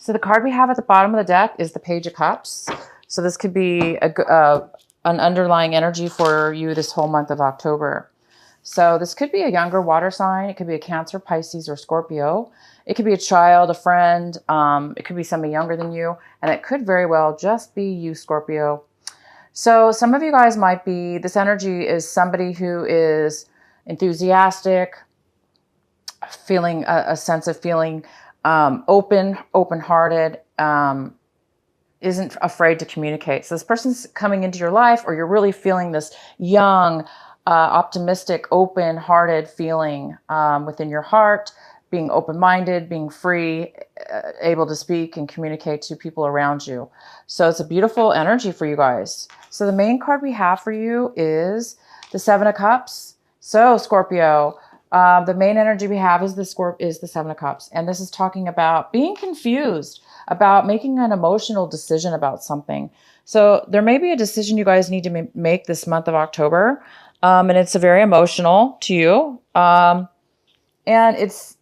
So the card we have at the bottom of the deck is the Page of Cups. So this could be an underlying energy for you this whole month of October. So this could be a younger water sign. It could be a Cancer, Pisces, or Scorpio. It could be a child, a friend. It could be somebody younger than you. And it could very well just be you, Scorpio. So some of you guys might be, this energy is somebody who is enthusiastic, feeling a sense of feeling open-hearted, isn't afraid to communicate. So this person's coming into your life, or you're really feeling this young, optimistic, open-hearted feeling within your heart, being open-minded, being free, able to speak and communicate to people around you. So it's a beautiful energy for you guys. So the main card we have for you is the Seven of Cups. So Scorpio, the main energy we have is the Seven of Cups. And this is talking about being confused, about making an emotional decision about something. So there may be a decision you guys need to make this month of October. And it's very emotional to you. And it's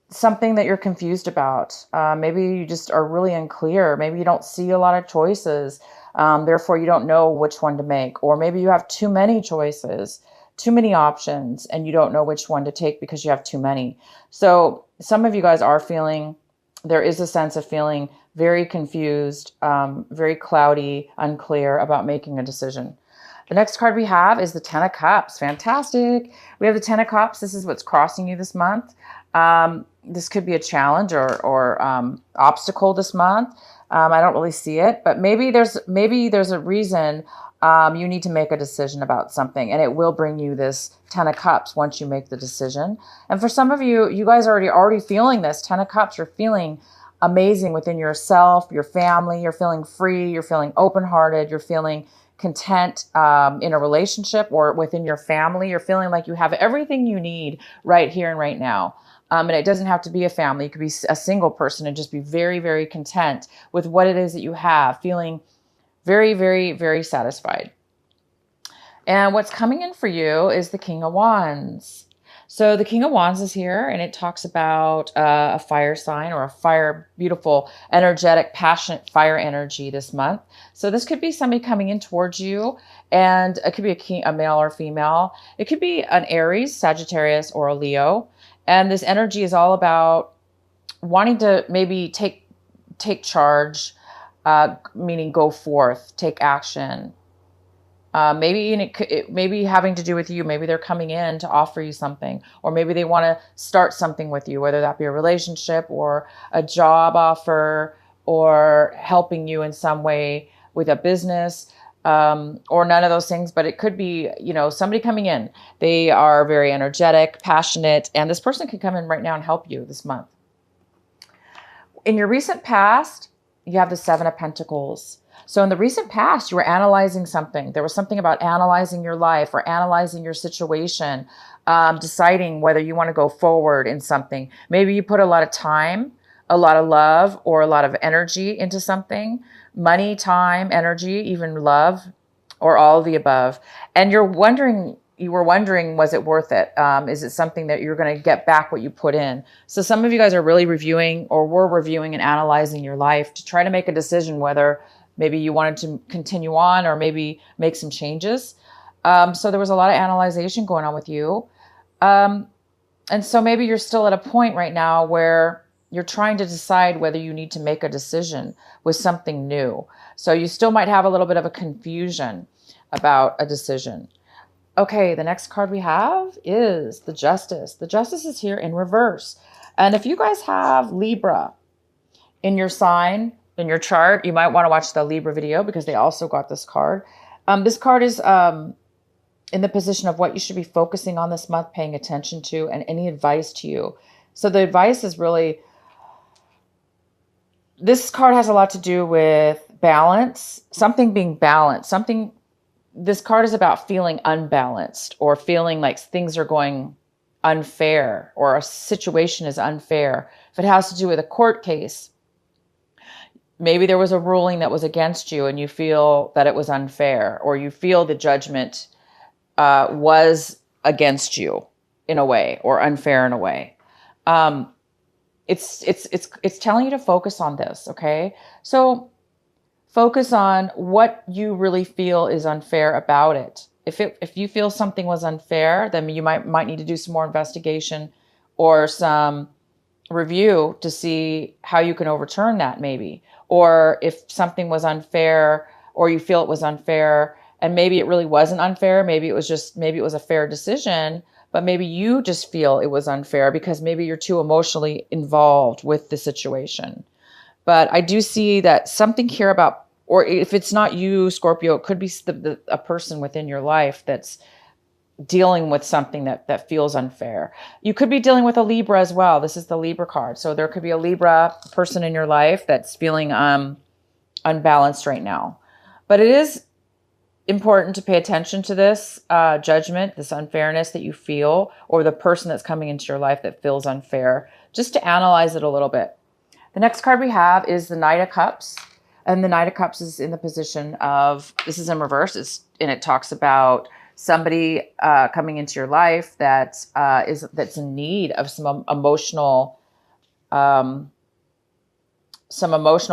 something that you're confused about. Maybe you just are really unclear. Maybe you don't see a lot of choices. Therefore, you don't know which one to make. Or maybe you have too many choices, too many options, and you don't know which one to take because you have too many. So some of you guys are feeling, there is a sense of feeling very confused, very cloudy, unclear about making a decision. The next card we have is the Ten of Cups. Fantastic. We have the Ten of Cups. This is what's crossing you this month. This could be a challenge or obstacle this month. I don't really see it, but maybe there's a reason you need to make a decision about something, and it will bring you this Ten of Cups once you make the decision. And for some of you, you guys are already feeling this Ten of Cups. You're feeling amazing within yourself, your family. You're feeling free. You're feeling open-hearted. You're feeling content in a relationship or within your family. You're feeling like you have everything you need right here and right now. And it doesn't have to be a family. You could be a single person and just be very, very content with what it is that you have, feeling very, very, very satisfied. And what's coming in for you is the King of Wands. So the King of Wands is here, and it talks about a fire sign or a fire, beautiful, energetic, passionate fire energy this month. So this could be somebody coming in towards you, and it could be a male or female. It could be an Aries, Sagittarius, or a Leo. And this energy is all about wanting to maybe take charge, meaning go forth, take action. Maybe it may be having to do with you. Maybe they're coming in to offer you something, or maybe they want to start something with you, whether that be a relationship or a job offer or helping you in some way with a business. Or none of those things, but it could be, somebody coming in. They are very energetic, passionate, and this person could come in right now and help you this month. In your recent past, you have the Seven of Pentacles. So in the recent past, you were analyzing something. There was something about analyzing your life or analyzing your situation, deciding whether you want to go forward in something. Maybe you put a lot of time, a lot of love, or a lot of energy into something. Money, time, energy, even love, or all of the above. And you were wondering, was it worth it? Is it something that you're going to get back what you put in? So some of you guys are really reviewing, or were reviewing and analyzing your life to try to make a decision whether maybe you wanted to continue on or maybe make some changes. So there was a lot of analyzation going on with you. And so maybe you're still at a point right now where you're trying to decide whether you need to make a decision with something new. So you still might have a little bit of a confusion about a decision. Okay, the next card we have is the Justice. The Justice is here in reverse. And if you guys have Libra in your sign, in your chart, you might want to watch the Libra video because they also got this card. This card is in the position of what you should be focusing on this month, paying attention to, and any advice to you. So the advice is really, this card has a lot to do with balance, something being balanced, this card is about feeling unbalanced or feeling like things are going unfair or a situation is unfair. If it has to do with a court case, maybe there was a ruling that was against you and you feel that it was unfair, or you feel the judgment was against you in a way or unfair in a way. it's telling you to focus on this. Okay. So focus on what you really feel is unfair about it. If you feel something was unfair, then you might need to do some more investigation or some review to see how you can overturn that, maybe. Or if something was unfair, or you feel it was unfair, and maybe it really wasn't unfair, maybe it was a fair decision, but maybe you just feel it was unfair because maybe you're too emotionally involved with the situation. But I do see that something here about, or if it's not you, Scorpio, it could be a person within your life that's dealing with something that feels unfair. You could be dealing with a Libra as well. This is the Libra card. So there could be a Libra person in your life that's feeling unbalanced right now. But it is important to pay attention to this judgment, this unfairness that you feel, or the person that's coming into your life that feels unfair, just to analyze it a little bit. The next card we have is the Knight of Cups. And the Knight of Cups is in the position of, this is in reverse, and it talks about somebody coming into your life that's in need of some emotional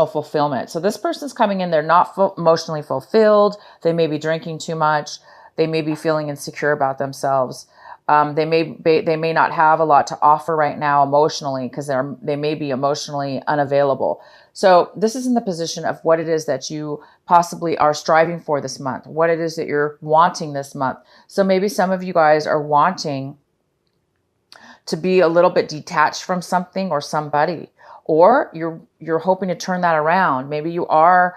fulfillment. So this person's coming in, they're not emotionally fulfilled. They may be drinking too much. They may be feeling insecure about themselves. They may not have a lot to offer right now emotionally because they may be emotionally unavailable. So this is in the position of what it is that you possibly are striving for this month, what it is that you're wanting this month. So maybe some of you guys are wanting to be a little bit detached from something or somebody, or you're hoping to turn that around. Maybe you are,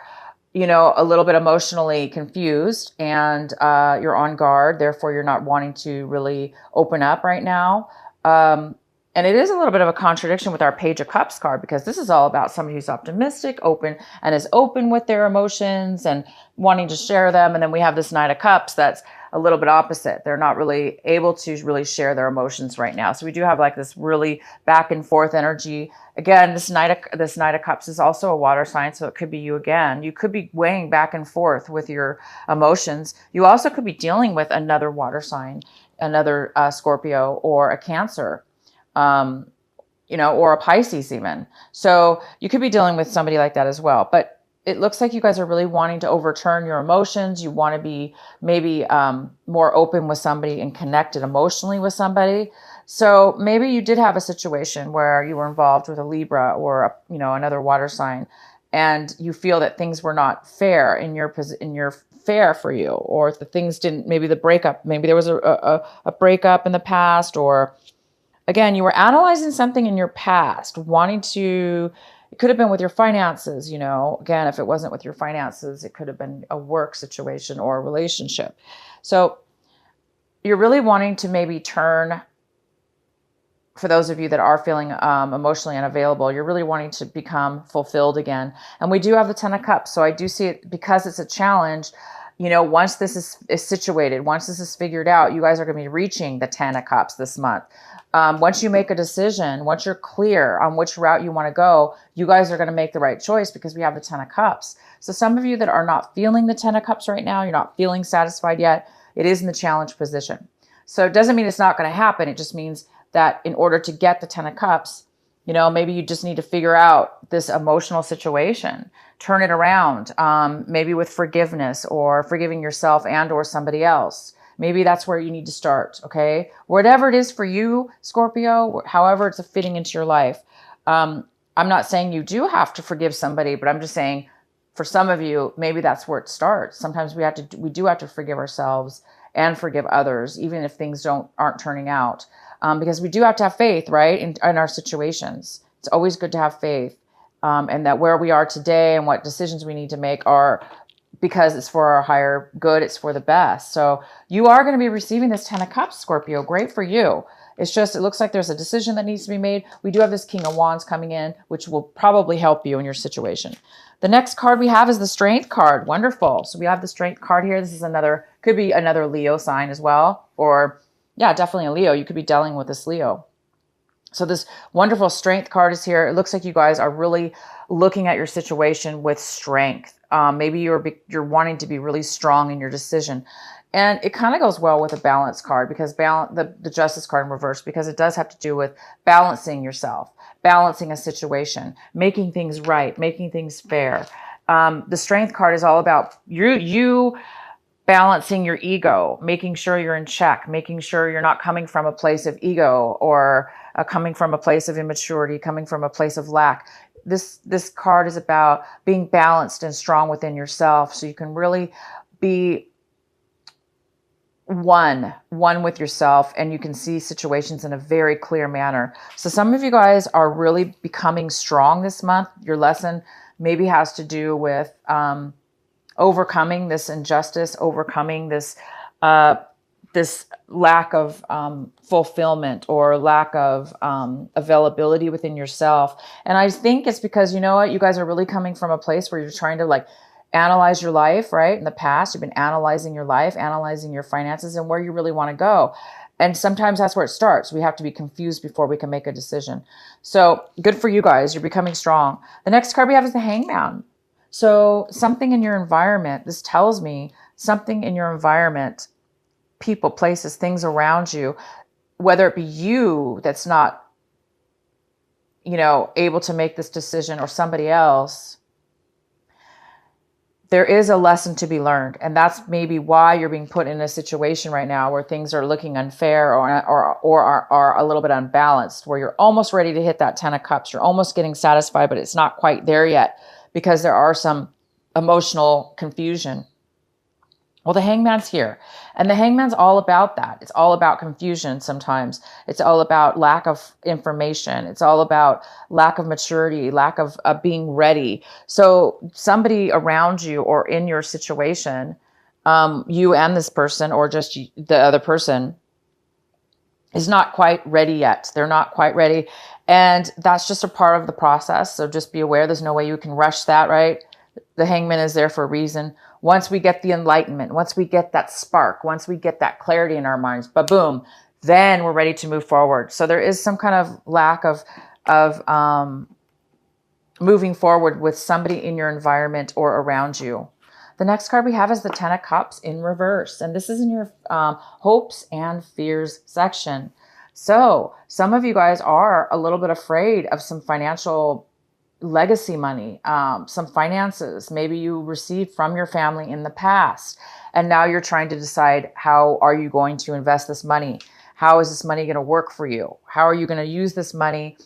a little bit emotionally confused and you're on guard. Therefore, you're not wanting to really open up right now. And it is a little bit of a contradiction with our Page of Cups card, because this is all about somebody who's optimistic, open, and is open with their emotions and wanting to share them. And then we have this Knight of Cups that's a little bit opposite. They're not really able to really share their emotions right now. So we do have like this really back and forth energy. Again, this Knight of Cups is also a water sign, so it could be you again. You could be weighing back and forth with your emotions. You also could be dealing with another water sign, another Scorpio or a Cancer. Or a Pisces even. So you could be dealing with somebody like that as well. But it looks like you guys are really wanting to overturn your emotions. You want to be maybe more open with somebody and connected emotionally with somebody. So maybe you did have a situation where you were involved with a Libra or another water sign, and you feel that things were not fair in your fair for you, or if the things didn't, maybe the breakup, maybe there was a breakup in the past, or again, you were analyzing something in your past, it could have been with your finances, again, if it wasn't with your finances, it could have been a work situation or a relationship. So you're really wanting to maybe turn, for those of you that are feeling emotionally unavailable, you're really wanting to become fulfilled again. And we do have the Ten of Cups. So I do see it, because it's a challenge, once this is situated, once this is figured out, you guys are going to be reaching the Ten of Cups this month. Once you make a decision, once you're clear on which route you want to go, you guys are going to make the right choice, because we have the Ten of Cups. So some of you that are not feeling the Ten of Cups right now, you're not feeling satisfied yet, it is in the challenge position. So it doesn't mean it's not going to happen. It just means that in order to get the Ten of Cups, maybe you just need to figure out this emotional situation, turn it around, maybe with forgiveness or forgiving yourself and or somebody else. Maybe that's where you need to start, okay? Whatever it is for you, Scorpio, however it's fitting into your life. I'm not saying you do have to forgive somebody, but I'm just saying for some of you, maybe that's where it starts. Sometimes we do have to forgive ourselves and forgive others, even if things aren't turning out. Because we do have to have faith, right, in our situations. It's always good to have faith, and that where we are today and what decisions we need to make are because it's for our higher good, it's for the best. So you are going to be receiving this Ten of Cups, Scorpio. Great for you. It's just, it looks like there's a decision that needs to be made. We do have this King of Wands coming in, which will probably help you in your situation. The next card we have is the Strength card. Wonderful. So we have the Strength card here. This is could be another Leo sign as well, or yeah, definitely a Leo. You could be dealing with this Leo. So this wonderful Strength card is here. It looks like you guys are really looking at your situation with strength. Maybe you're wanting to be really strong in your decision. And it kind of goes well with a balance card, because the justice card in reverse, because it does have to do with balancing yourself, balancing a situation, making things right, making things fair. The strength card is all about you balancing your ego, making sure you're in check, making sure you're not coming from a place of ego, or coming from a place of immaturity, coming from a place of lack. This card is about being balanced and strong within yourself, so you can really be one with yourself, and you can see situations in a very clear manner. So some of you guys are really becoming strong this month. Your lesson maybe has to do with overcoming this injustice, overcoming this this lack of fulfillment, or lack of availability within yourself. And I think it's because, you know what, you guys are really coming from a place where you're trying to like analyze your life, right? In the past, you've been analyzing your life, analyzing your finances, and where you really want to go. And sometimes that's where it starts. We have to be confused before we can make a decision. So good for you guys. You're becoming strong. The next card we have is the Hangman. So something in your environment, this tells me something in your environment, people, places, things around you, whether it be you that's not, able to make this decision, or somebody else, there is a lesson to be learned. And that's maybe why you're being put in a situation right now where things are looking unfair, or are a little bit unbalanced, where you're almost ready to hit that 10 of Cups. You're almost getting satisfied, but it's not quite there yet, because there are some emotional confusion. Well, the Hangman's here, and the Hangman's all about that. It's all about confusion sometimes. It's all about lack of information. It's all about lack of maturity, lack of being ready. So somebody around you, or in your situation, you and this person, or just the other person, is not quite ready yet. They're not quite ready. And that's just a part of the process. So just be aware, there's no way you can rush that, right? The Hangman is there for a reason. Once we get the enlightenment, once we get that spark, once we get that clarity in our minds, ba-boom, then we're ready to move forward. So there is some kind of lack of moving forward with somebody in your environment or around you. The next card we have is the 10 of Cups in reverse. And this is in your hopes and fears section. So some of you guys are a little bit afraid of some financial legacy money, some finances maybe you received from your family in the past. And now you're trying to decide, how are you going to invest this money? How is this money going to work for you? How are you going to use this money,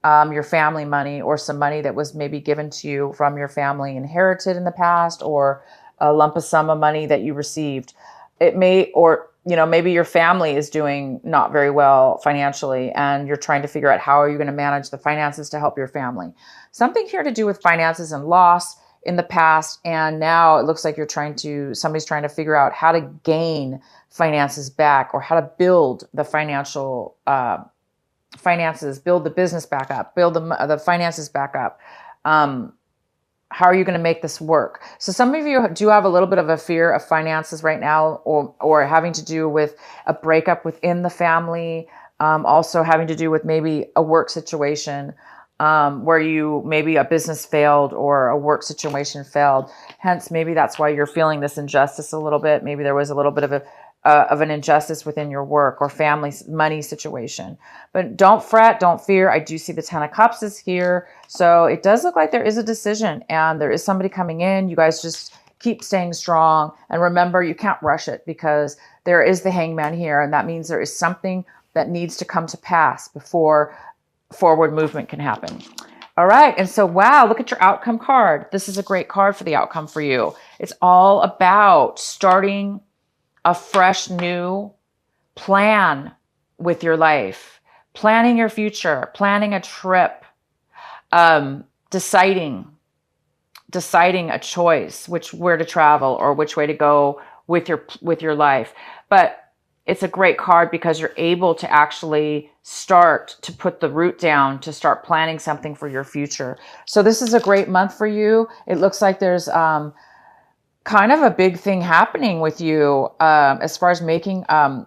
your family money, or some money that was maybe given to you from your family, inherited in the past, or a lump of sum of money that you received? It may, or maybe your family is doing not very well financially, and you're trying to figure out, how are you going to manage the finances to help your family? Something here to do with finances and loss in the past. And now it looks like somebody's trying to figure out how to gain finances back, or how to build the financial finances, build the business back up, build the finances back up. How are you going to make this work? So some of you do have a little bit of a fear of finances right now, or having to do with a breakup within the family. Also having to do with maybe a work situation, where maybe a business failed, or a work situation failed. Hence, maybe that's why you're feeling this injustice a little bit. Maybe there was a little bit of an injustice within your work or family money situation. But don't fret, don't fear. I do see the 10 of Cups is here. So it does look like there is a decision, and there is somebody coming in. You guys just keep staying strong. And remember, you can't rush it, because there is the Hangman here. And that means there is something that needs to come to pass before forward movement can happen. All right. And so, wow, look at your outcome card. This is a great card for the outcome for you. It's all about starting a fresh new plan with your life, planning your future, planning a trip, deciding a choice, where to travel, or which way to go with your life. But it's a great card because you're able to actually start to put the root down, to start planning something for your future. So this is a great month for you. It looks like there's kind of a big thing happening with you as far as making a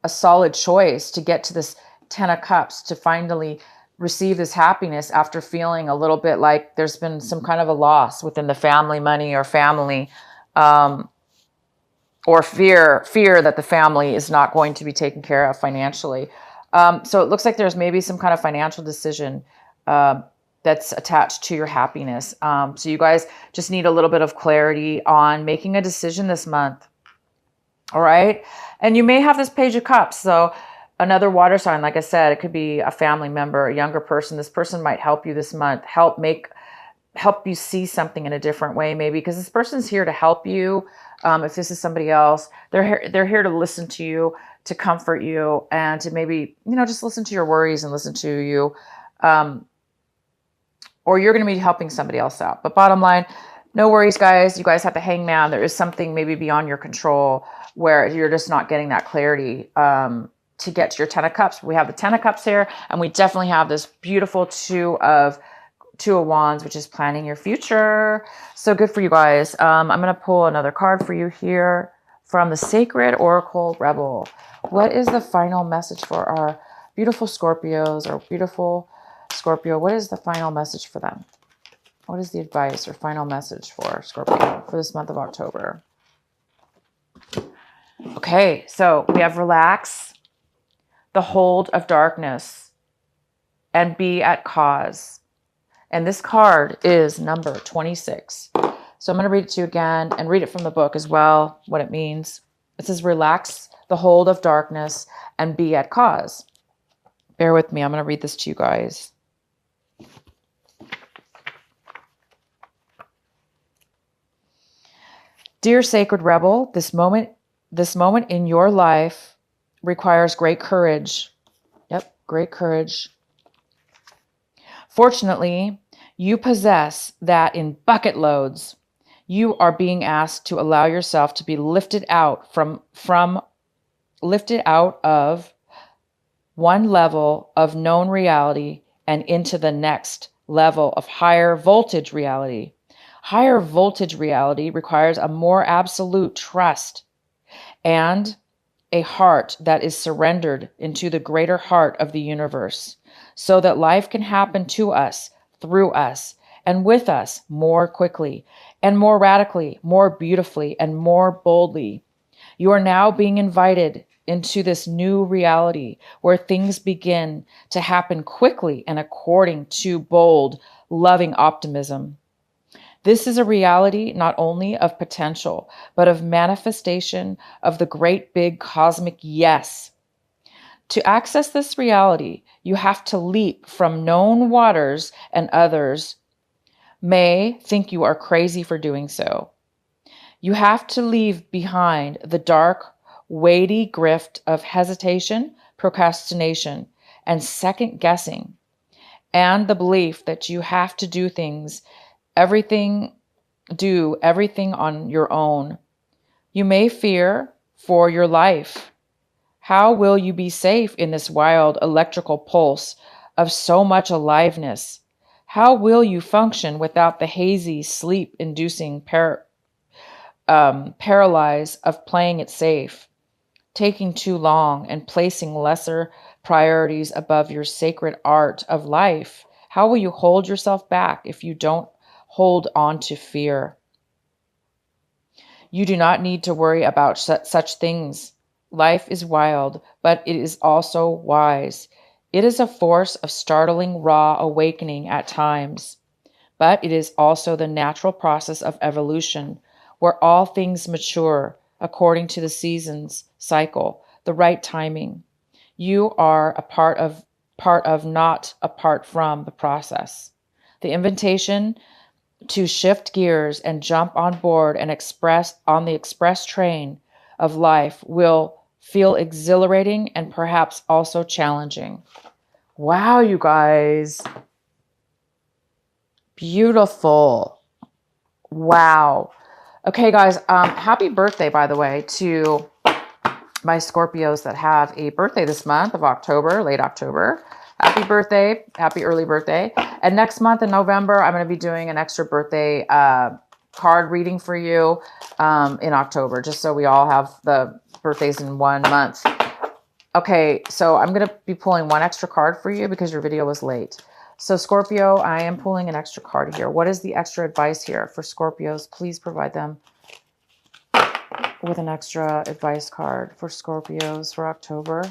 solid choice to get to this 10 of Cups, to finally receive this happiness after feeling a little bit like there's been some kind of a loss within the family money or family. or fear that the family is not going to be taken care of financially. So it looks like there's maybe some kind of financial decision that's attached to your happiness. So you guys just need a little bit of clarity on making a decision this month. All right. And you may have this Page of Cups. So another water sign, like I said, it could be a family member, a younger person. This person might help you this month, help you see something in a different way, maybe, because this person's here to help you. If this is somebody else, they're here to listen to you, to comfort you, and to maybe, just listen to your worries and listen to you. Or you're going to be helping somebody else out. But bottom line, no worries, guys. You guys have the Hangman. There is something maybe beyond your control where you're just not getting that clarity to get to your Ten of Cups. We have the Ten of Cups here, and we definitely have this beautiful Two of Wands, which is planning your future. So good for you guys. I'm going to pull another card for you here from the Sacred Oracle Rebel. What is the final message for our beautiful Scorpios, or beautiful Scorpio? What is the final message for them? What is the advice or final message for Scorpio for this month of October? Okay, so we have relax, the hold of darkness, and be at cause. And this card is number 26. So I'm going to read it to you again and read it from the book as well, what it means. It says, relax the hold of darkness and be at cause. Bear with me. I'm going to read this to you guys. Dear Sacred Rebel, this moment in your life requires great courage. Yep, great courage. Fortunately, you possess that in bucket loads. You are being asked to allow yourself to be lifted out of one level of known reality and into the next level of higher voltage reality. Higher voltage reality requires a more absolute trust and a heart that is surrendered into the greater heart of the universe, so that life can happen to us, through us, and with us more quickly and more radically, more beautifully, and more boldly. You are now being invited into this new reality where things begin to happen quickly and according to bold, loving optimism. This is a reality not only of potential, but of manifestation of the great big cosmic yes. To access this reality, you have to leap from known waters, and others may think you are crazy for doing so. You have to leave behind the dark, weighty grift of hesitation, procrastination, and second guessing, and the belief that you have to do everything on your own. You may fear for your life. How will you be safe in this wild electrical pulse of so much aliveness? How will you function without the hazy, sleep-inducing paralyze of playing it safe, taking too long, and placing lesser priorities above your sacred art of life? How will you hold yourself back if you don't hold on to fear? You do not need to worry about such things. Life is wild, but it is also wise. It is a force of startling, raw awakening at times, but it is also the natural process of evolution, where all things mature according to the seasons cycle, the right timing. You are a part of, not apart from the process. The invitation to shift gears and jump on board and on the express train of life will feel exhilarating and perhaps also challenging. Wow, you guys. Beautiful. Wow. Okay, guys, happy birthday, by the way, to my Scorpios that have a birthday this month of October, late October. Happy birthday. Happy early birthday. And next month in November, I'm going to be doing an extra birthday card reading for you in October, just so we all have the birthdays in 1 month. Okay, so I'm going to be pulling one extra card for you because your video was late. So Scorpio, I am pulling an extra card here. What is the extra advice here for Scorpios? Please provide them with an extra advice card for Scorpios for October.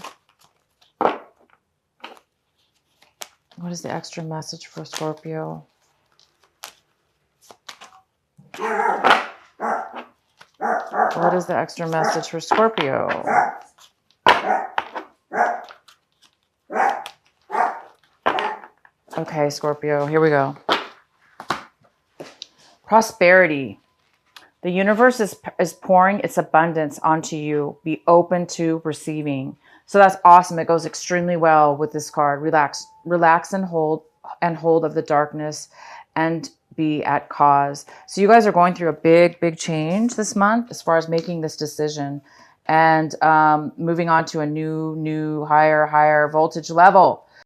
What is the extra message for Scorpio? What is the extra message for Scorpio? Okay, Scorpio, here we go. Prosperity. The universe is pouring its abundance onto you. Be open to receiving. So that's awesome. It goes extremely well with this card. Relax and hold of the darkness and be at cause. So you guys are going through a big change this month as far as making this decision and moving on to a new, higher voltage level.